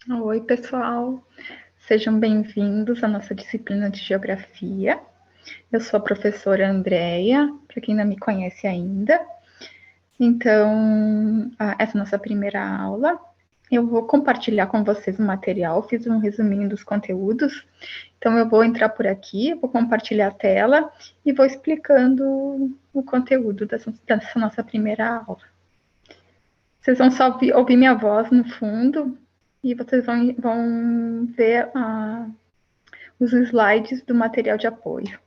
Oi, pessoal. Sejam bem-vindos à nossa disciplina de Geografia. Eu sou a professora Andréia, para quem não me conhece ainda. Então, essa é a nossa primeira aula. Eu vou compartilhar com vocês o material, fiz um resuminho dos conteúdos. Então, eu vou entrar por aqui, vou compartilhar a tela e vou explicando o conteúdo dessa nossa primeira aula. Vocês vão só ouvir minha voz no fundo e vocês vão ver os slides do material de apoio.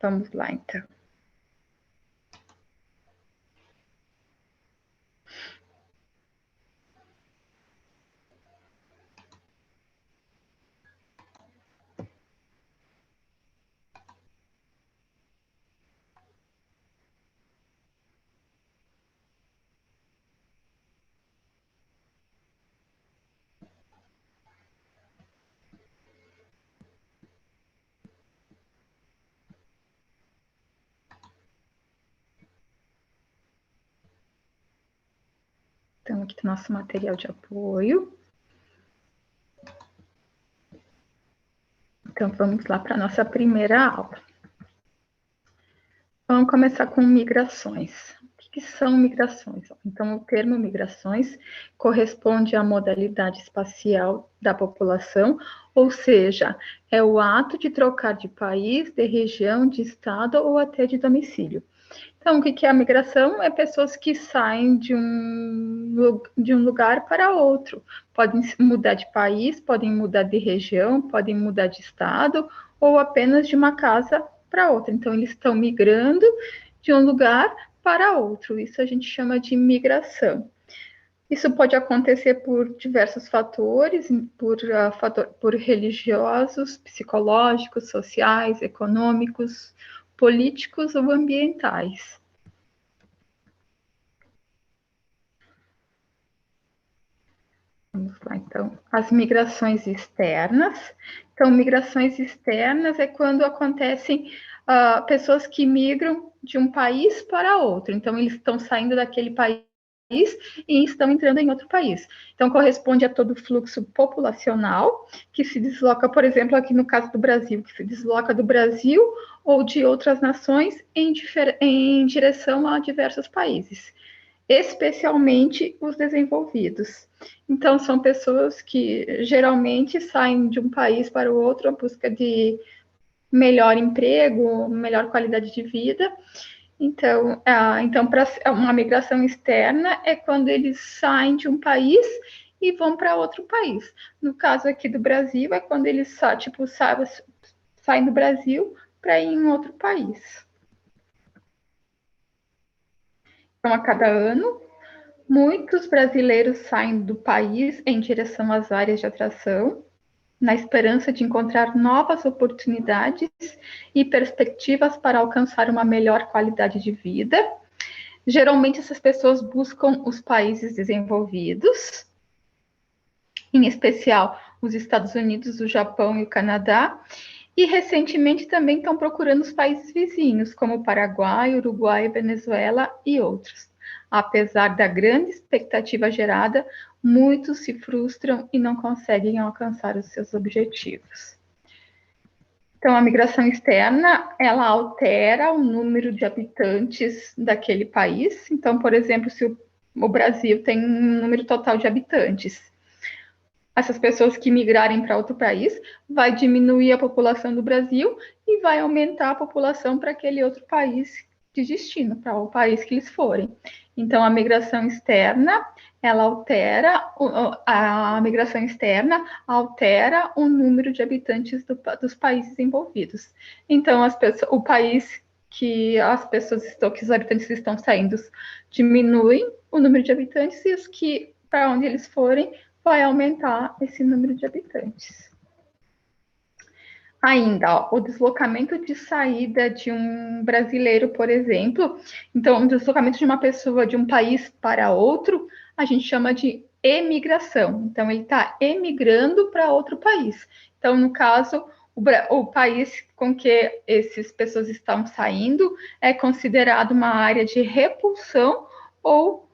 Vamos lá, então. Então, aqui está o nosso material de apoio. Então, vamos lá para a nossa primeira aula. Vamos começar com migrações. O que são migrações? Então, o termo migrações corresponde à modalidade espacial da população, ou seja, é o ato de trocar de país, de região, de estado ou até de domicílio. Então, o que é a migração? É pessoas que saem de um lugar para outro. Podem mudar de país, podem mudar de região, podem mudar de estado, ou apenas de uma casa para outra. Então, eles estão migrando de um lugar para outro. Isso a gente chama de migração. Isso pode acontecer por diversos fatores, por religiosos, psicológicos, sociais, econômicos, políticos ou ambientais. Vamos lá, então, as migrações externas. Então, migrações externas é quando acontecem pessoas que migram de um país para outro. Então, eles estão saindo daquele país e estão entrando em outro país. Então, corresponde a todo o fluxo populacional que se desloca, por exemplo, aqui no caso do Brasil, que se desloca do Brasil ou de outras nações em direção a diversos países, especialmente os desenvolvidos. Então, são pessoas que geralmente saem de um país para o outro à busca de melhor emprego, melhor qualidade de vida. Então, para uma migração externa é quando eles saem de um país e vão para outro país. No caso aqui do Brasil, é quando eles saem do Brasil para ir em outro país. Então, a cada ano, muitos brasileiros saem do país em direção às áreas de atração, na esperança de encontrar novas oportunidades e perspectivas para alcançar uma melhor qualidade de vida. Geralmente, essas pessoas buscam os países desenvolvidos, em especial os Estados Unidos, o Japão e o Canadá, e recentemente também estão procurando os países vizinhos, como o Paraguai, Uruguai, Venezuela e outros. Apesar da grande expectativa gerada, muitos se frustram e não conseguem alcançar os seus objetivos. Então, a migração externa, ela altera o número de habitantes daquele país. Então, por exemplo, se o Brasil tem um número total de habitantes, essas pessoas que migrarem para outro país, vai diminuir a população do Brasil e vai aumentar a população para aquele outro país de destino, para o país que eles forem. Então, a migração externa, ela altera, a migração externa altera o número de habitantes dos países envolvidos. Então, o país que que os habitantes estão saindo diminuem o número de habitantes e os que, para onde eles forem, vai aumentar esse número de habitantes. Ainda, ó, o deslocamento de saída de um brasileiro, por exemplo, então, o deslocamento de uma pessoa de um país para outro, a gente chama de emigração. Então, ele está emigrando para outro país. Então, no caso, o país com que essas pessoas estão saindo é considerado uma área de repulsão ou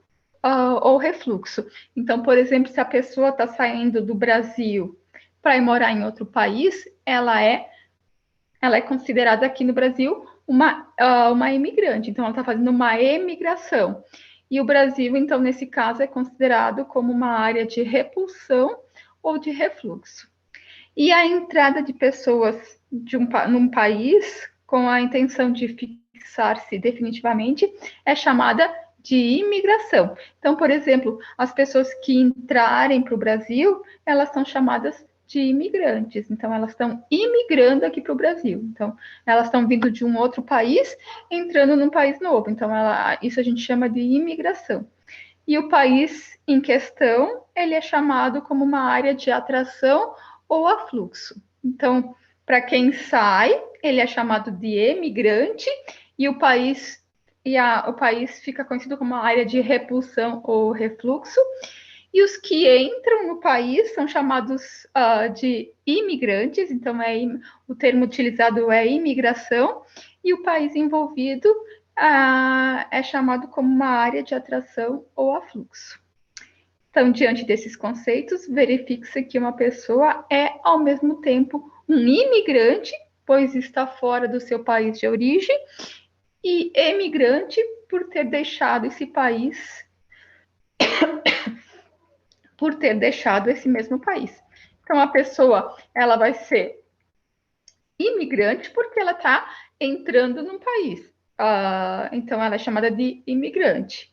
ou refluxo. Então, por exemplo, se a pessoa está saindo do Brasil para ir morar em outro país, ela é considerada aqui no Brasil uma imigrante. Então, ela está fazendo uma emigração. E o Brasil, então, nesse caso, é considerado como uma área de repulsão ou de refluxo. E a entrada de pessoas num país com a intenção de fixar-se definitivamente é chamada de imigração. Então, por exemplo, as pessoas que entrarem para o Brasil, elas são chamadas de imigrantes. Então, elas estão imigrando aqui para o Brasil. Então, elas estão vindo de um outro país, entrando num país novo. Então, isso a gente chama de imigração. E o país em questão, ele é chamado como uma área de atração ou afluxo. Então, para quem sai, ele é chamado de emigrante e o país fica conhecido como uma área de repulsão ou refluxo. E os que entram no país são chamados de imigrantes, então o termo utilizado é imigração, e o país envolvido é chamado como uma área de atração ou afluxo. Então, diante desses conceitos, verifica-se que uma pessoa é, ao mesmo tempo, um imigrante, pois está fora do seu país de origem, e emigrante por ter deixado esse país, por ter deixado esse mesmo país. Então, a pessoa, ela vai ser imigrante porque ela está entrando num país. Então, ela é chamada de imigrante.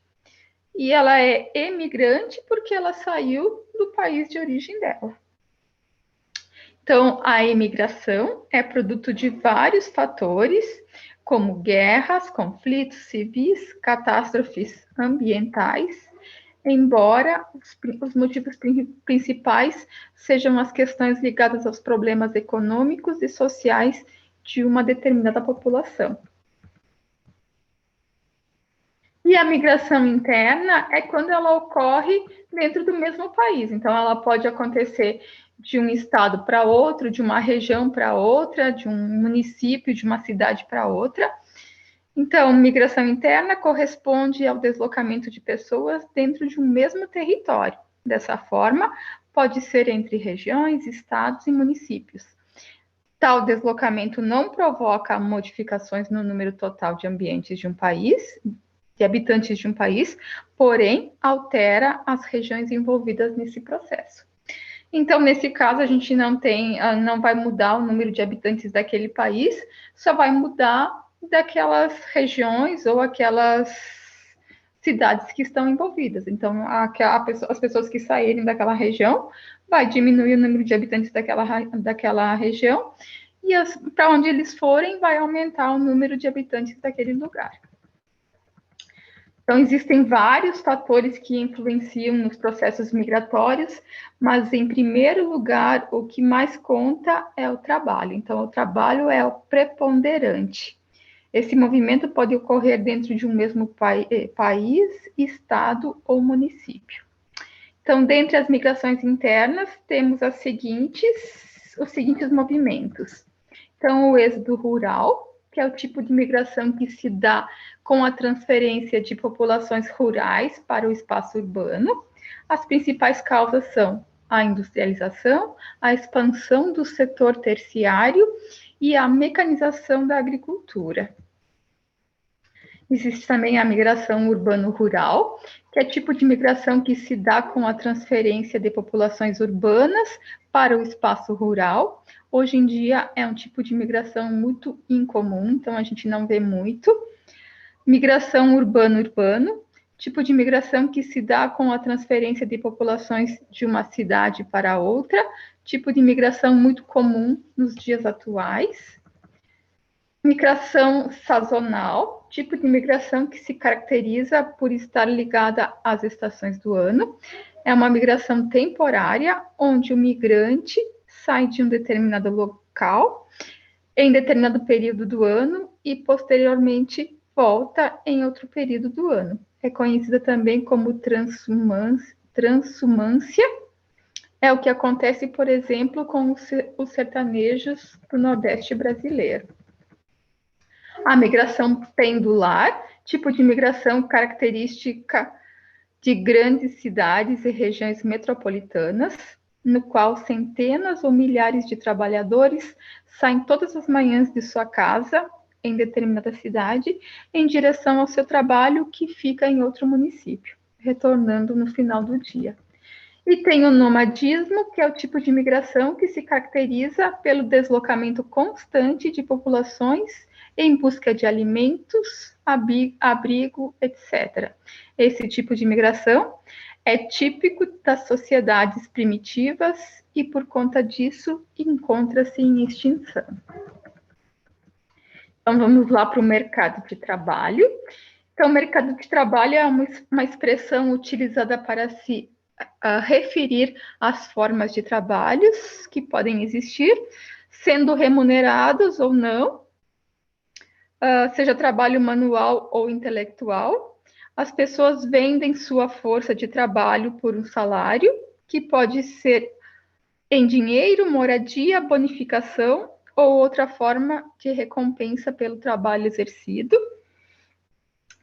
E ela é emigrante porque ela saiu do país de origem dela. Então, a imigração é produto de vários fatores, como guerras, conflitos civis, catástrofes ambientais, embora os motivos principais sejam as questões ligadas aos problemas econômicos e sociais de uma determinada população. E a migração interna é quando ela ocorre dentro do mesmo país. Então, ela pode acontecer de um estado para outro, de uma região para outra, de um município, de uma cidade para outra. Então, migração interna corresponde ao deslocamento de pessoas dentro de um mesmo território. Dessa forma, pode ser entre regiões, estados e municípios. Tal deslocamento não provoca modificações no número total de ambientes de um país, de habitantes de um país, porém altera as regiões envolvidas nesse processo. Então, nesse caso, a gente não vai mudar o número de habitantes daquele país, só vai mudar daquelas regiões ou aquelas cidades que estão envolvidas. Então, as pessoas que saírem daquela região vai diminuir o número de habitantes daquela região e para onde eles forem vai aumentar o número de habitantes daquele lugar. Então, existem vários fatores que influenciam nos processos migratórios, mas, em primeiro lugar, o que mais conta é o trabalho. Então, o trabalho é o preponderante. Esse movimento pode ocorrer dentro de um mesmo país, estado ou município. Então, dentre as migrações internas, temos os seguintes movimentos. Então, o êxodo rural, que é o tipo de migração que se dá com a transferência de populações rurais para o espaço urbano. As principais causas são a industrialização, a expansão do setor terciário e a mecanização da agricultura. Existe também a migração urbano-rural, que é tipo de migração que se dá com a transferência de populações urbanas para o espaço rural. Hoje em dia é um tipo de migração muito incomum, então a gente não vê muito. Migração urbano-urbano, tipo de migração que se dá com a transferência de populações de uma cidade para outra, tipo de migração muito comum nos dias atuais. Migração sazonal, tipo de migração que se caracteriza por estar ligada às estações do ano. É uma migração temporária, onde o migrante sai de um determinado local em determinado período do ano e, posteriormente, volta em outro período do ano. É conhecida também como transumância. É o que acontece, por exemplo, com os sertanejos do Nordeste brasileiro. A migração pendular, tipo de migração característica de grandes cidades e regiões metropolitanas, no qual centenas ou milhares de trabalhadores saem todas as manhãs de sua casa, em determinada cidade, em direção ao seu trabalho que fica em outro município, retornando no final do dia. E tem o nomadismo, que é o tipo de migração que se caracteriza pelo deslocamento constante de populações em busca de alimentos, abrigo, etc. Esse tipo de migração é típico das sociedades primitivas e, por conta disso, encontra-se em extinção. Então, vamos lá para o mercado de trabalho. Então, o mercado de trabalho é uma expressão utilizada para se referir às formas de trabalhos que podem existir, sendo remunerados ou não, seja trabalho manual ou intelectual. As pessoas vendem sua força de trabalho por um salário, que pode ser em dinheiro, moradia, bonificação ou outra forma de recompensa pelo trabalho exercido.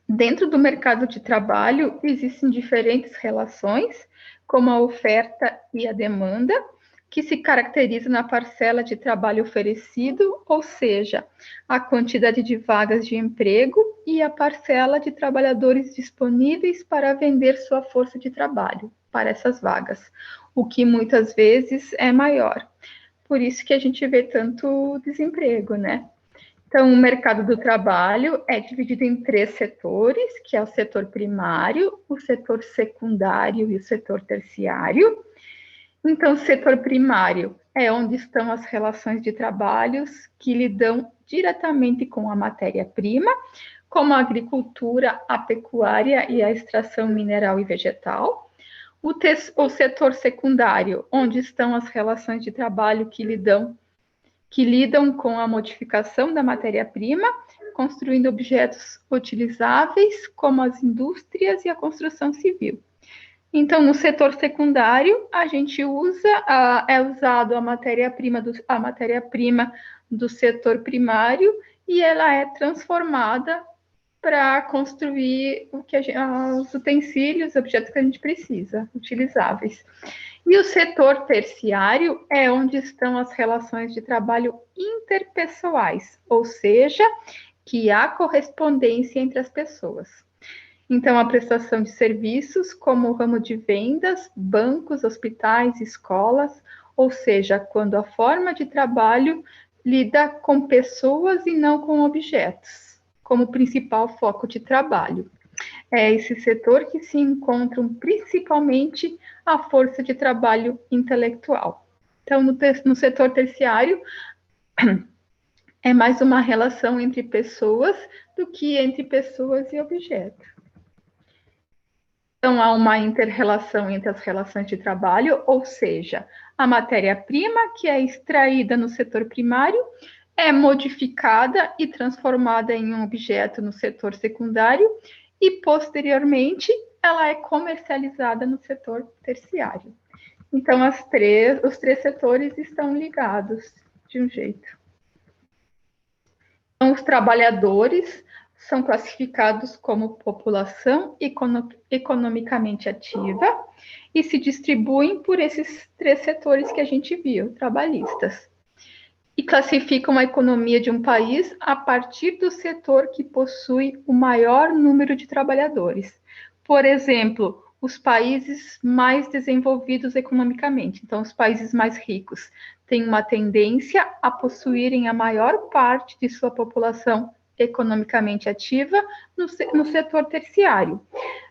Dentro do mercado de trabalho, existem diferentes relações, como a oferta e a demanda, que se caracteriza na parcela de trabalho oferecido, ou seja, a quantidade de vagas de emprego, e a parcela de trabalhadores disponíveis para vender sua força de trabalho para essas vagas, o que muitas vezes é maior. Por isso que a gente vê tanto desemprego, né? Então, o mercado do trabalho é dividido em 3 setores, que é o setor primário, o setor secundário e o setor terciário. Então, o setor primário é onde estão as relações de trabalhos que lidam diretamente com a matéria-prima, como a agricultura, a pecuária e a extração mineral e vegetal. O setor secundário, onde estão as relações de trabalho que lidam com a modificação da matéria-prima, construindo objetos utilizáveis, como as indústrias e a construção civil. Então, no setor secundário, a gente é usado a matéria-prima do setor primário e ela é transformada para construir os utensílios, objetos que a gente precisa, utilizáveis. E o setor terciário é onde estão as relações de trabalho interpessoais, ou seja, que há correspondência entre as pessoas. Então, a prestação de serviços, como o ramo de vendas, bancos, hospitais, escolas, ou seja, quando a forma de trabalho lida com pessoas e não com objetos, como principal foco de trabalho. É esse setor que se encontram principalmente a força de trabalho intelectual. Então, no setor terciário, é mais uma relação entre pessoas do que entre pessoas e objetos. Então, há uma inter-relação entre as relações de trabalho, ou seja, a matéria-prima que é extraída no setor primário é modificada e transformada em um objeto no setor secundário e, posteriormente, ela é comercializada no setor terciário. Então, os três setores estão ligados de um jeito. Então, os trabalhadores são classificados como população economicamente ativa e se distribuem por esses 3 setores que a gente viu, trabalhistas. E classificam a economia de um país a partir do setor que possui o maior número de trabalhadores. Por exemplo, os países mais desenvolvidos economicamente, então os países mais ricos, têm uma tendência a possuírem a maior parte de sua população economicamente ativa no setor terciário.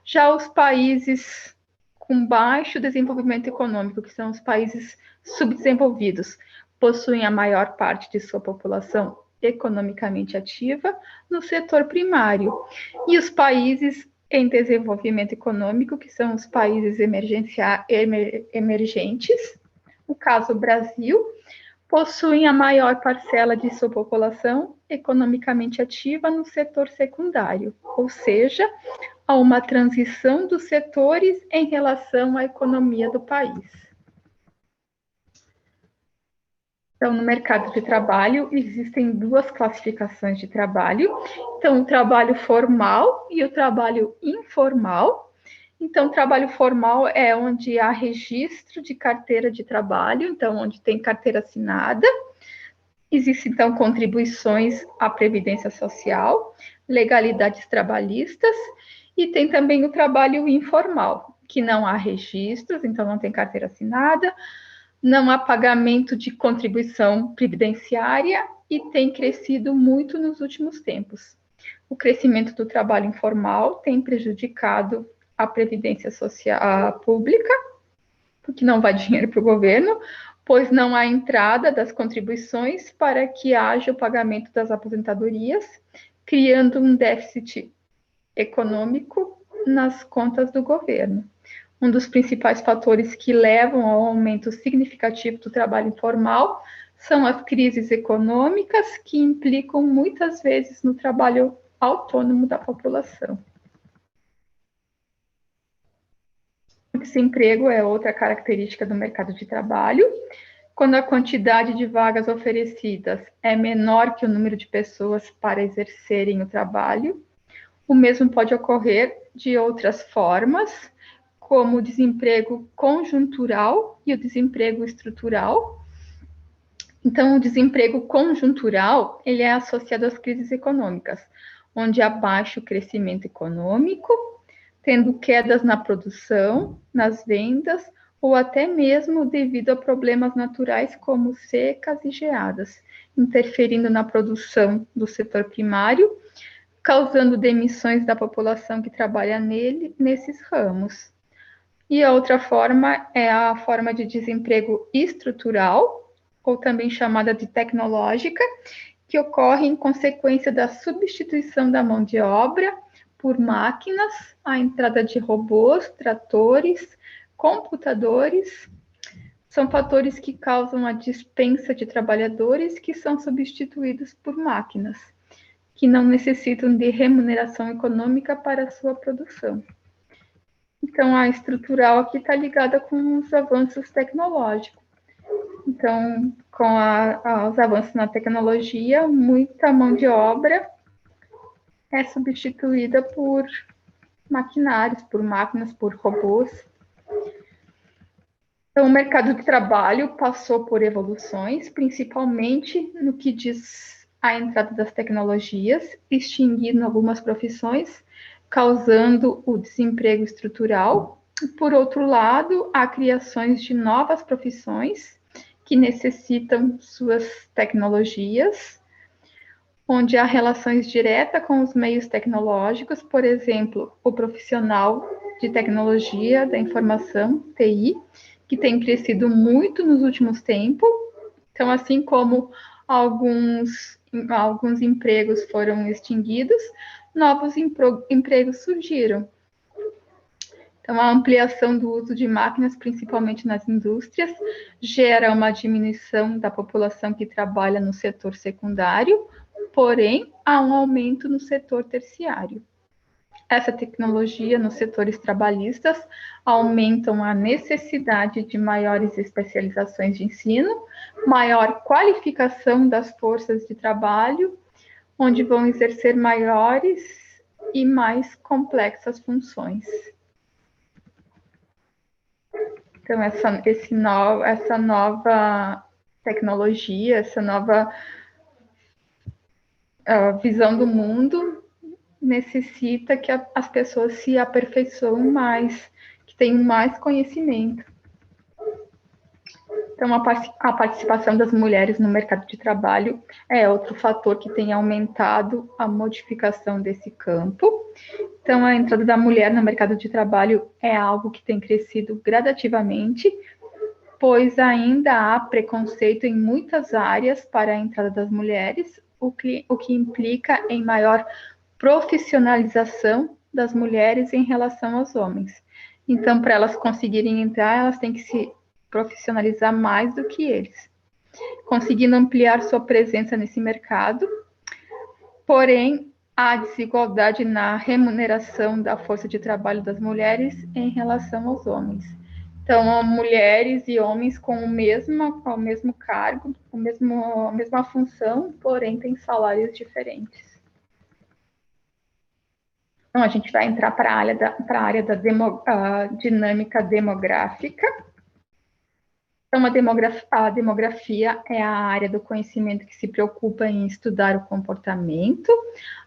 Já os países com baixo desenvolvimento econômico, que são os países subdesenvolvidos, possuem a maior parte de sua população economicamente ativa no setor primário. E os países em desenvolvimento econômico, que são os países emergentes, no caso o Brasil, possuem a maior parcela de sua população economicamente ativa no setor secundário, ou seja, há uma transição dos setores em relação à economia do país. Então, no mercado de trabalho, existem 2 classificações de trabalho. Então, o trabalho formal e o trabalho informal. Então, trabalho formal é onde há registro de carteira de trabalho, então, onde tem carteira assinada. Existem, então, contribuições à Previdência Social, legalidades trabalhistas, e tem também o trabalho informal, que não há registros, então não tem carteira assinada, não há pagamento de contribuição previdenciária e tem crescido muito nos últimos tempos. O crescimento do trabalho informal tem prejudicado a previdência social pública, porque não vai dinheiro para o governo, pois não há entrada das contribuições para que haja o pagamento das aposentadorias, criando um déficit econômico nas contas do governo. Um dos principais fatores que levam ao aumento significativo do trabalho informal são as crises econômicas, que implicam muitas vezes no trabalho autônomo da população. O desemprego é outra característica do mercado de trabalho. Quando a quantidade de vagas oferecidas é menor que o número de pessoas para exercerem o trabalho, o mesmo pode ocorrer de outras formas, como o desemprego conjuntural e o desemprego estrutural. Então, o desemprego conjuntural, ele é associado às crises econômicas, onde há baixo crescimento econômico, tendo quedas na produção, nas vendas, ou até mesmo devido a problemas naturais como secas e geadas, interferindo na produção do setor primário, causando demissões da população que trabalha nesses ramos. E a outra forma é a forma de desemprego estrutural, ou também chamada de tecnológica, que ocorre em consequência da substituição da mão de obra por máquinas, a entrada de robôs, tratores, computadores. São fatores que causam a dispensa de trabalhadores que são substituídos por máquinas, que não necessitam de remuneração econômica para a sua produção. Então, a estrutural aqui está ligada com os avanços tecnológicos. Então, com os avanços na tecnologia, muita mão de obra é substituída por maquinários, por máquinas, por robôs. Então, o mercado de trabalho passou por evoluções, principalmente no que diz à entrada das tecnologias, extinguindo algumas profissões, causando o desemprego estrutural. Por outro lado, há criações de novas profissões que necessitam suas tecnologias, onde há relações diretas com os meios tecnológicos, por exemplo, o profissional de tecnologia da informação, TI, que tem crescido muito nos últimos tempos. Então, assim como alguns empregos foram extinguidos, novos empregos surgiram. Então, a ampliação do uso de máquinas, principalmente nas indústrias, gera uma diminuição da população que trabalha no setor secundário, porém, há um aumento no setor terciário. Essa tecnologia nos setores trabalhistas aumentam a necessidade de maiores especializações de ensino, maior qualificação das forças de trabalho, onde vão exercer maiores e mais complexas funções. Então, essa nova tecnologia, essa nova visão do mundo necessita que as pessoas se aperfeiçoem mais, que tenham mais conhecimento. Então, a participação das mulheres no mercado de trabalho é outro fator que tem aumentado a modificação desse campo. Então, a entrada da mulher no mercado de trabalho é algo que tem crescido gradativamente, pois ainda há preconceito em muitas áreas para a entrada das mulheres, o que implica em maior profissionalização das mulheres em relação aos homens. Então, para elas conseguirem entrar, elas têm que se profissionalizar mais do que eles, conseguindo ampliar sua presença nesse mercado. Porém, há desigualdade na remuneração da força de trabalho das mulheres em relação aos homens. Então, mulheres e homens com o mesmo cargo, a mesma função, porém têm salários diferentes. Então, a gente vai entrar para a área da dinâmica demográfica. Então, a demografia é a área do conhecimento que se preocupa em estudar o comportamento,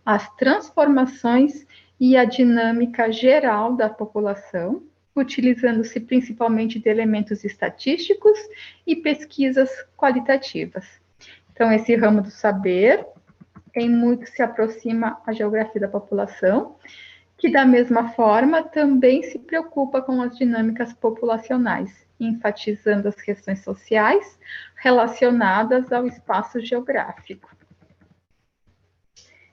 as transformações e a dinâmica geral da população, utilizando-se principalmente de elementos estatísticos e pesquisas qualitativas. Então, esse ramo do saber, em muito se aproxima à geografia da população, que, da mesma forma, também se preocupa com as dinâmicas populacionais, enfatizando as questões sociais relacionadas ao espaço geográfico.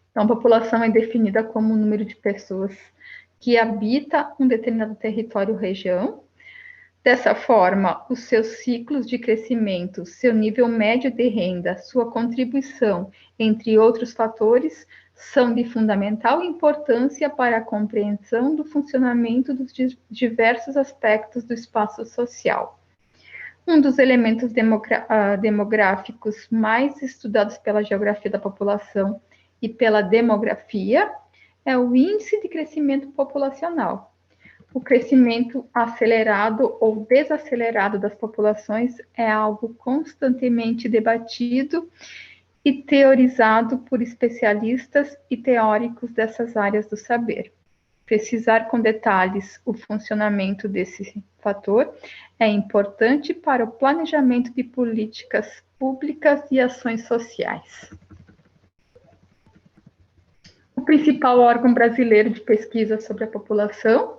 Então, a população é definida como o número de pessoas que habita um determinado território ou região. Dessa forma, os seus ciclos de crescimento, seu nível médio de renda, sua contribuição, entre outros fatores, são de fundamental importância para a compreensão do funcionamento dos diversos aspectos do espaço social. Um dos elementos demográficos mais estudados pela geografia da população e pela demografia é o índice de crescimento populacional. O crescimento acelerado ou desacelerado das populações é algo constantemente debatido e teorizado por especialistas e teóricos dessas áreas do saber. Precisar com detalhes o funcionamento desse fator é importante para o planejamento de políticas públicas e ações sociais. O principal órgão brasileiro de pesquisa sobre a população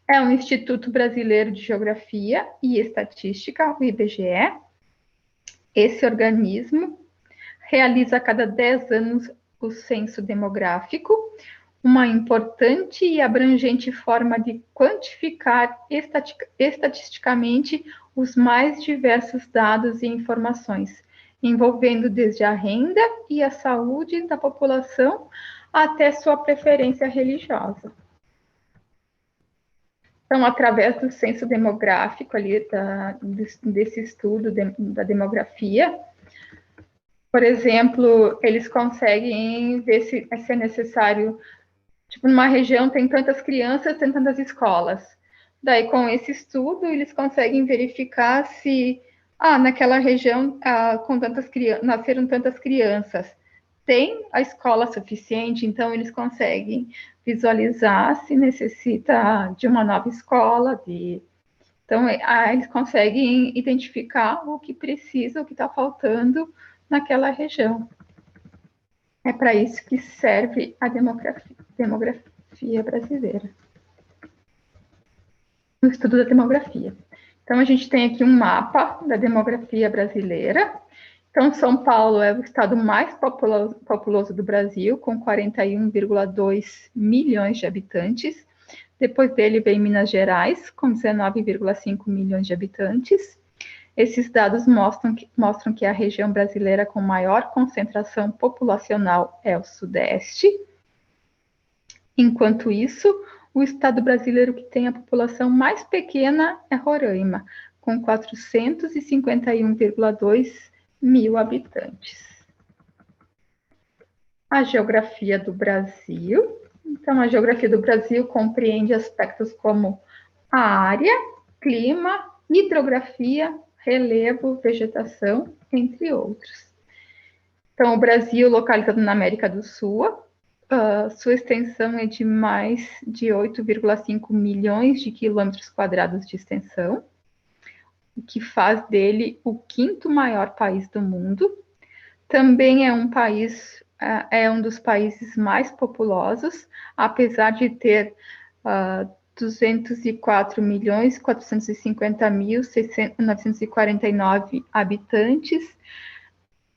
é o Instituto Brasileiro de Geografia e Estatística, o IBGE. Esse organismo realiza a cada 10 anos o censo demográfico, uma importante e abrangente forma de quantificar estatisticamente os mais diversos dados e informações, envolvendo desde a renda e a saúde da população até sua preferência religiosa. Então, através do censo demográfico ali, desse estudo da demografia, por exemplo, eles conseguem ver se é necessário, tipo, numa região tem tantas crianças, tem tantas escolas. Daí, com esse estudo, eles conseguem verificar se, naquela região, nasceram tantas crianças. Tem a escola suficiente, então eles conseguem visualizar se necessita de uma nova escola. Então, eles conseguem identificar o que precisa, o que está faltando naquela região. É para isso que serve a demografia brasileira. O estudo da demografia. Então, a gente tem aqui um mapa da demografia brasileira. Então, São Paulo é o estado mais populoso do Brasil, com 41,2 milhões de habitantes. Depois dele vem Minas Gerais, com 19,5 milhões de habitantes. Esses dados mostram que a região brasileira com maior concentração populacional é o Sudeste. Enquanto isso, o estado brasileiro que tem a população mais pequena é Roraima, com 451,2 mil habitantes. A geografia do Brasil. Então, a geografia do Brasil compreende aspectos como a área, clima, hidrografia, relevo, vegetação, entre outros. Então, o Brasil, localizado na América do Sul, sua extensão é de mais de 8,5 milhões de quilômetros quadrados de extensão, o que faz dele o quinto maior país do mundo. Também é um dos países mais populosos, apesar de ter 204.450.949 habitantes,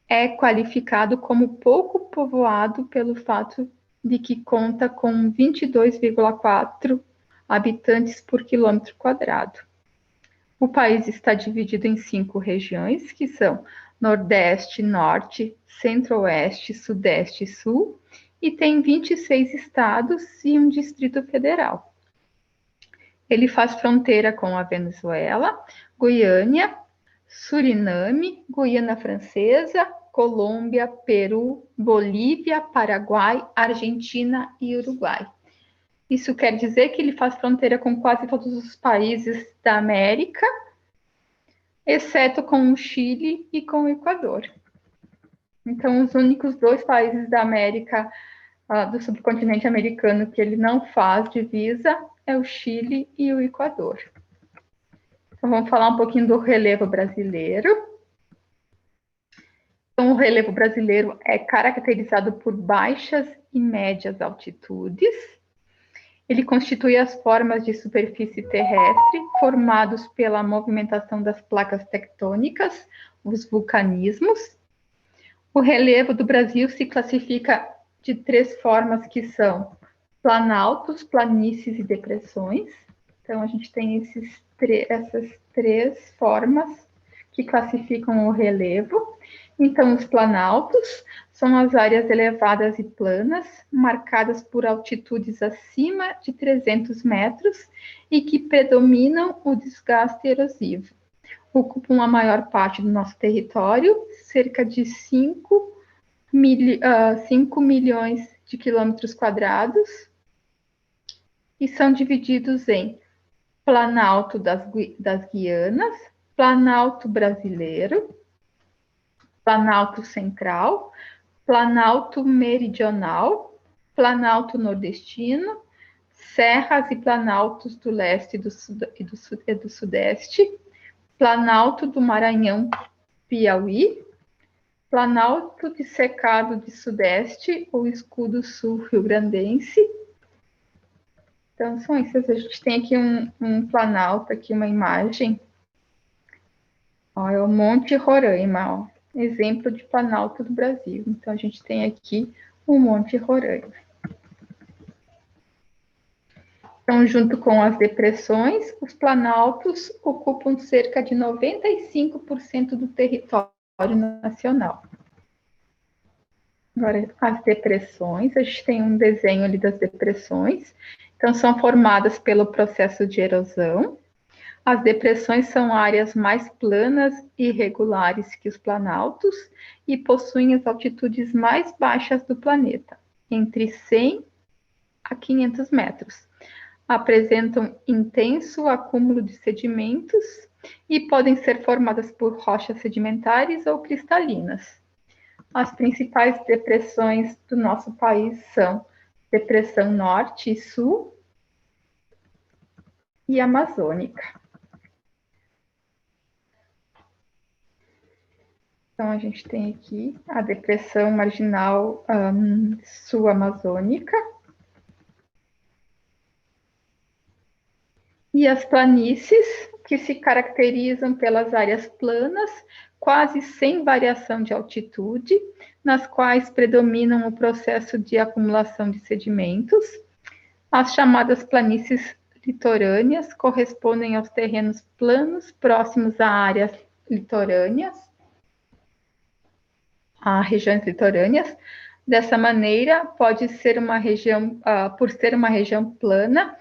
é qualificado como pouco povoado pelo fato de que conta com 22,4 habitantes por quilômetro quadrado. O país está dividido em 5 regiões, que são Nordeste, Norte, Centro-Oeste, Sudeste e Sul, e tem 26 estados e um Distrito Federal. Ele faz fronteira com a Venezuela, Guiana, Suriname, Guiana Francesa, Colômbia, Peru, Bolívia, Paraguai, Argentina e Uruguai. Isso quer dizer que ele faz fronteira com quase todos os países da América, exceto com o Chile e com o Equador. Então, os únicos dois países da América, do subcontinente americano, que ele não faz divisa é o Chile e o Equador. Então, vamos falar um pouquinho do relevo brasileiro. Então, o relevo brasileiro é caracterizado por baixas e médias altitudes. Ele constitui as formas de superfície terrestre formados pela movimentação das placas tectônicas, os vulcanismos. O relevo do Brasil se classifica de três formas que são planaltos, planícies e depressões. Então, a gente tem essas três formas que classificam o relevo. Então, os planaltos são as áreas elevadas e planas, marcadas por altitudes acima de 300 metros e que predominam o desgaste erosivo. Ocupam a maior parte do nosso território, cerca de 5 milhões de quilômetros quadrados, e são divididos em Planalto das Guianas, Planalto brasileiro, Planalto central, Planalto meridional, Planalto nordestino, serras e planaltos do leste e do sudeste, Planalto do Maranhão, Piauí, Planalto de Cercado de Sudeste ou Escudo Sul Rio-Grandense. Então, são esses. A gente tem aqui um planalto, aqui uma imagem. Ó, é o Monte Roraima, ó, exemplo de planalto do Brasil. Então, a gente tem aqui o Monte Roraima. Então, junto com as depressões, os planaltos ocupam cerca de 95% do território nacional. Agora, as depressões, a gente tem um desenho ali das depressões. Então, são formadas pelo processo de erosão. As depressões são áreas mais planas e irregulares que os planaltos e possuem as altitudes mais baixas do planeta, entre 100 a 500 metros. Apresentam intenso acúmulo de sedimentos e podem ser formadas por rochas sedimentares ou cristalinas. As principais depressões do nosso país são Depressão Norte e Sul e Amazônica. Então, a gente tem aqui a Depressão Marginal Sul-Amazônica. E as planícies, que se caracterizam pelas áreas planas, quase sem variação de altitude, nas quais predominam o processo de acumulação de sedimentos. As chamadas planícies litorâneas correspondem aos terrenos planos próximos a áreas litorâneas, a regiões litorâneas. Dessa maneira, pode ser uma região, por ser uma região plana,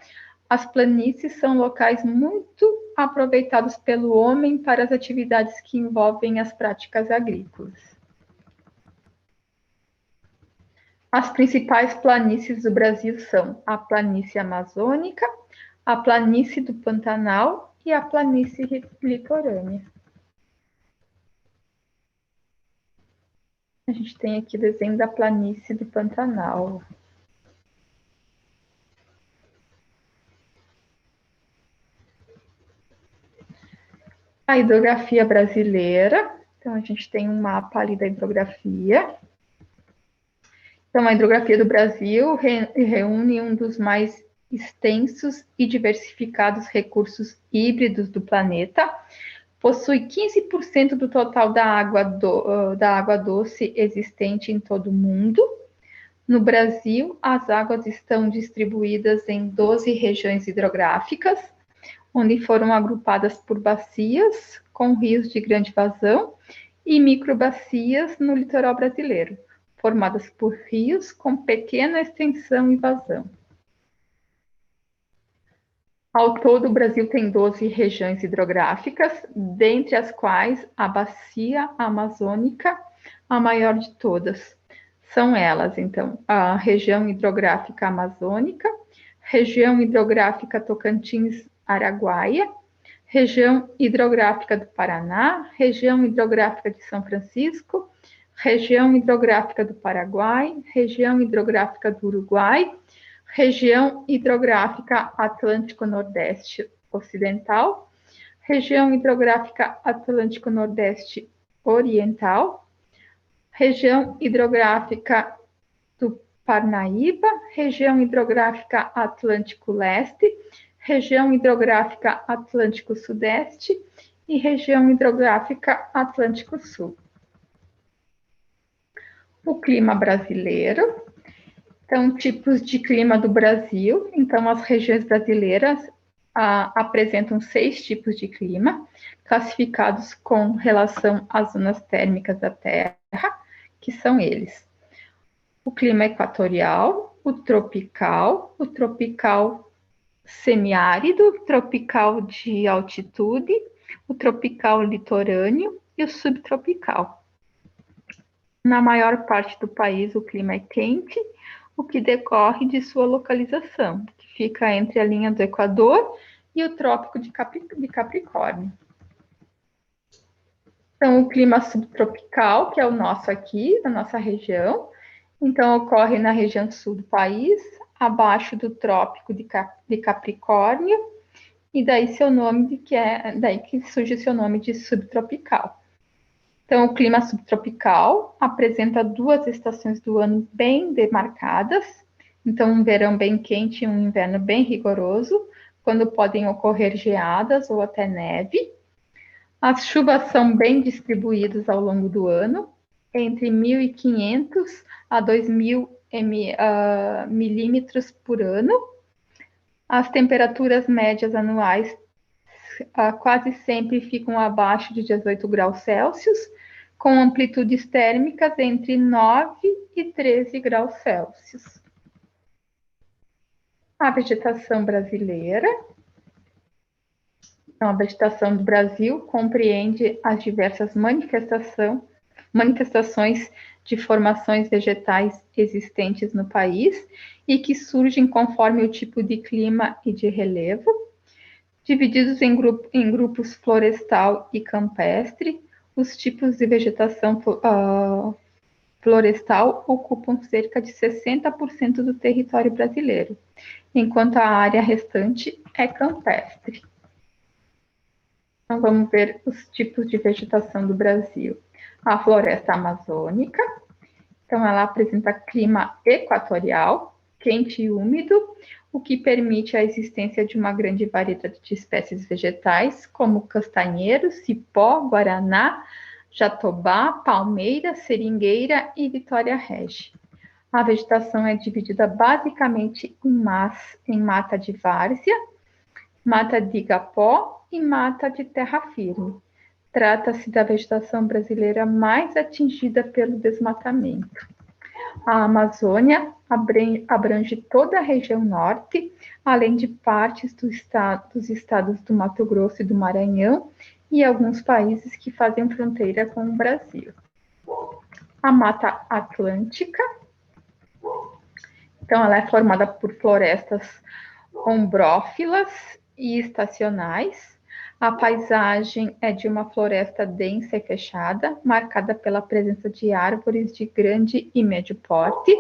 as planícies são locais muito aproveitados pelo homem para as atividades que envolvem as práticas agrícolas. As principais planícies do Brasil são a planície amazônica, a planície do Pantanal e a planície litorânea. A gente tem aqui o desenho da planície do Pantanal. A hidrografia brasileira. Então, a gente tem um mapa ali da hidrografia. Então, a hidrografia do Brasil reúne um dos mais extensos e diversificados recursos híbridos do planeta. Possui 15% do total da água doce existente em todo o mundo. No Brasil, as águas estão distribuídas em 12 regiões hidrográficas, onde foram agrupadas por bacias com rios de grande vazão e microbacias no litoral brasileiro, formadas por rios com pequena extensão e vazão. Ao todo, o Brasil tem 12 regiões hidrográficas, dentre as quais a Bacia Amazônica, a maior de todas. São elas, então, a região hidrográfica amazônica, região hidrográfica Tocantins-Araguaia, região hidrográfica do Paraná, região hidrográfica de São Francisco, região hidrográfica do Paraguai, região hidrográfica do Uruguai, região hidrográfica Atlântico-Nordeste Ocidental, região hidrográfica Atlântico-Nordeste Oriental, região hidrográfica do Parnaíba, região hidrográfica Atlântico-Leste, região hidrográfica Atlântico-Sudeste e região hidrográfica Atlântico-Sul. O clima brasileiro. Então, tipos de clima do Brasil. Então, as regiões brasileiras apresentam 6 tipos de clima, classificados com relação às zonas térmicas da Terra, que são eles: o clima equatorial, o tropical semiárido, tropical de altitude, o tropical litorâneo e o subtropical. Na maior parte do país, o clima é quente, o que decorre de sua localização, que fica entre a linha do Equador e o Trópico de Capricórnio. Então, o clima subtropical, que é o nosso aqui, da nossa região, então ocorre na região sul do país, abaixo do Trópico de Capricórnio, e daí seu nome daí que surge seu nome de subtropical. Então, o clima subtropical apresenta 2 estações do ano bem demarcadas. Então, um verão bem quente e um inverno bem rigoroso, quando podem ocorrer geadas ou até neve. As chuvas são bem distribuídas ao longo do ano, entre 1.500 a 2.000 milímetros por ano. As temperaturas médias anuais quase sempre ficam abaixo de 18 graus Celsius, com amplitudes térmicas entre 9 e 13 graus Celsius. A vegetação brasileira. Então, a vegetação do Brasil compreende as diversas manifestações de formações vegetais existentes no país e que surgem conforme o tipo de clima e de relevo, divididos em grupos florestal e campestre. Os tipos de vegetação florestal ocupam cerca de 60% do território brasileiro, enquanto a área restante é campestre. Então, vamos ver os tipos de vegetação do Brasil. A floresta amazônica. Então, ela apresenta clima equatorial, quente e úmido, o que permite a existência de uma grande variedade de espécies vegetais, como castanheiro, cipó, guaraná, jatobá, palmeira, seringueira e vitória régia. A vegetação é dividida basicamente em mata de várzea, mata de igapó e mata de terra firme. Trata-se da vegetação brasileira mais atingida pelo desmatamento. A Amazônia abrange toda a região norte, além de partes dos estados do Mato Grosso e do Maranhão e alguns países que fazem fronteira com o Brasil. A Mata Atlântica. Então, ela é formada por florestas ombrófilas e estacionais. A paisagem é de uma floresta densa e fechada, marcada pela presença de árvores de grande e médio porte.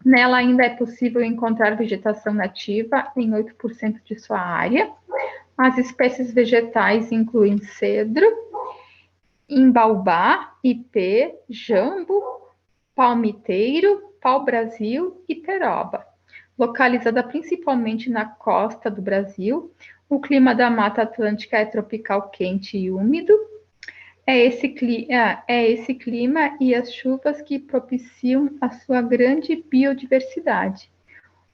Nela ainda é possível encontrar vegetação nativa em 8% de sua área. As espécies vegetais incluem cedro, imbaubá, ipê, jambo, palmiteiro, pau-brasil e peroba. Localizada principalmente na costa do Brasil, o clima da Mata Atlântica é tropical quente e úmido. É esse clima e as chuvas que propiciam a sua grande biodiversidade,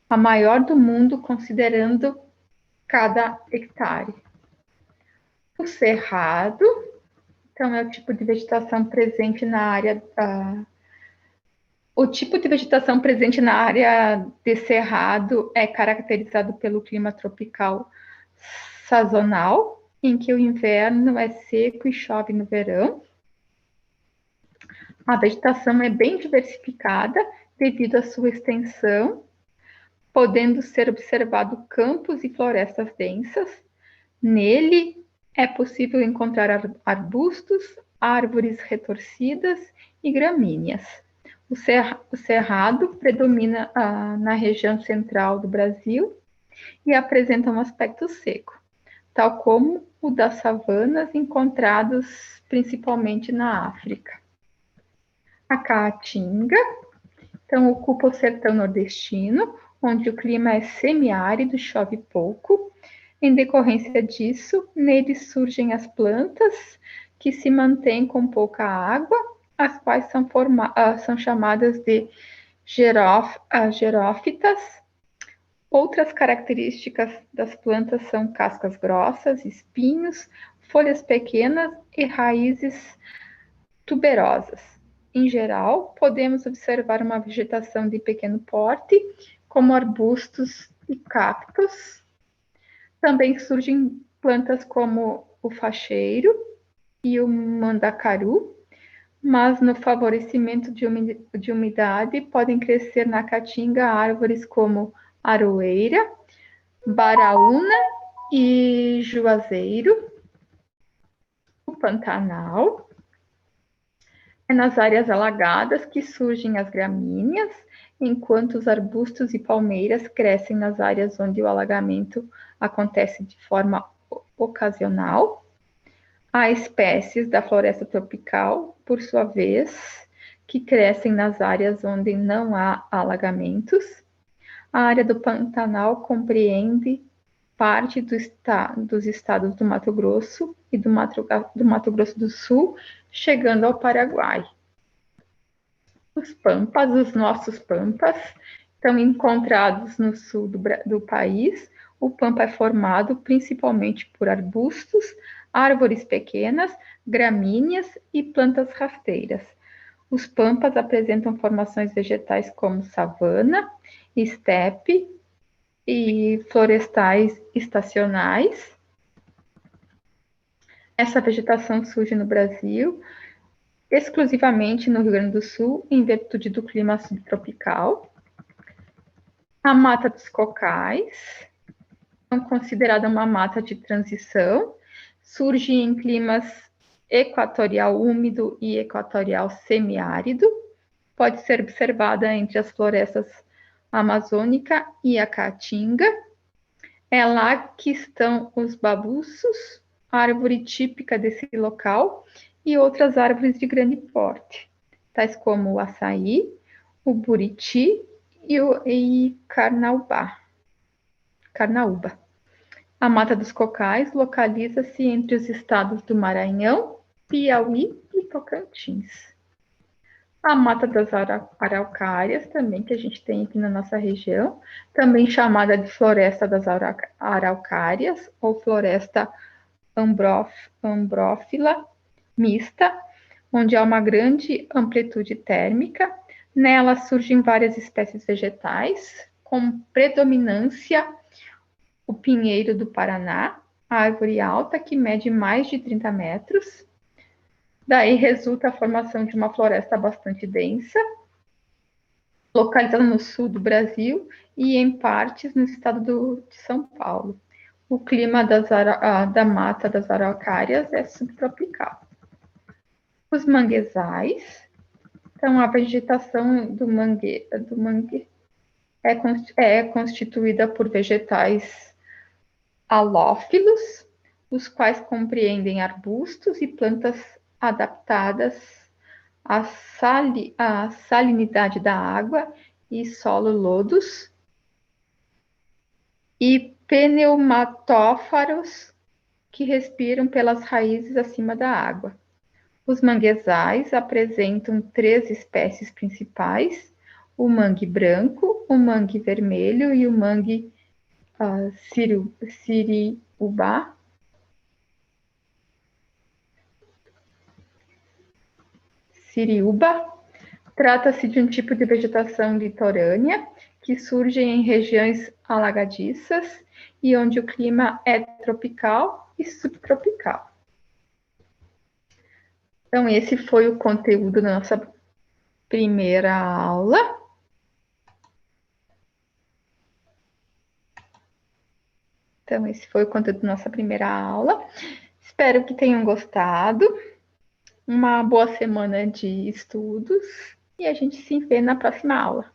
a maior do mundo considerando cada hectare. O cerrado, então, é o tipo de vegetação presente na área O tipo de vegetação presente na área de cerrado é caracterizado pelo clima tropical sazonal, em que o inverno é seco e chove no verão. A vegetação é bem diversificada devido à sua extensão, podendo ser observado campos e florestas densas. Nele é possível encontrar arbustos, árvores retorcidas e gramíneas. O cerrado predomina na região central do Brasil e apresenta um aspecto seco, tal como o das savanas encontrados principalmente na África. A caatinga, então, ocupa o sertão nordestino, onde o clima é semiárido, chove pouco. Em decorrência disso, nele surgem as plantas que se mantêm com pouca água, as quais são chamadas de gerófitas. Outras características das plantas são cascas grossas, espinhos, folhas pequenas e raízes tuberosas. Em geral, podemos observar uma vegetação de pequeno porte, como arbustos e cactos. Também surgem plantas como o facheiro e o mandacaru, mas no favorecimento de umidade podem crescer na caatinga árvores como aroeira, baraúna e juazeiro. O Pantanal é nas áreas alagadas que surgem as gramíneas, enquanto os arbustos e palmeiras crescem nas áreas onde o alagamento acontece de forma ocasional. Há espécies da floresta tropical, por sua vez, que crescem nas áreas onde não há alagamentos. A área do Pantanal compreende parte dos estados do Mato Grosso e do Mato Grosso do Sul, chegando ao Paraguai. Os pampas, os nossos pampas, estão encontrados no sul do país. O pampa é formado principalmente por arbustos, árvores pequenas, gramíneas e plantas rasteiras. Os pampas apresentam formações vegetais como savana, estepe e florestais estacionais. Essa vegetação surge no Brasil exclusivamente no Rio Grande do Sul, em virtude do clima subtropical. A mata dos cocais, considerada uma mata de transição, surge em climas equatorial úmido e equatorial semiárido. Pode ser observada entre as florestas amazônica e a caatinga. É lá que estão os babuços, árvore típica desse local, e outras árvores de grande porte, tais como o açaí, o buriti e carnaúba. A Mata dos Cocais localiza-se entre os estados do Maranhão, Piauí e Tocantins. A Mata das Araucárias, também, que a gente tem aqui na nossa região, também chamada de Floresta das Araucárias, ou Floresta ambrófila mista, onde há uma grande amplitude térmica. Nela surgem várias espécies vegetais, com predominância o pinheiro do Paraná, a árvore alta que mede mais de 30 metros. Daí resulta a formação de uma floresta bastante densa, localizada no sul do Brasil e em partes no estado de São Paulo. O clima da mata das araucárias é subtropical. Os manguezais, então a vegetação do mangue é constituída por vegetais halófilos, os quais compreendem arbustos e plantas adaptadas à salinidade da água e solo lodos, e pneumatófaros que respiram pelas raízes acima da água. Os manguezais apresentam 3 espécies principais: o mangue branco, o mangue vermelho e o mangue siriúba. Trata-se de um tipo de vegetação litorânea que surge em regiões alagadiças e onde o clima é tropical e subtropical. Então, esse foi o conteúdo da nossa primeira aula. Então, esse foi o conteúdo da nossa primeira aula. Espero que tenham gostado. Uma boa semana de estudos e a gente se vê na próxima aula.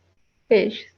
Beijos!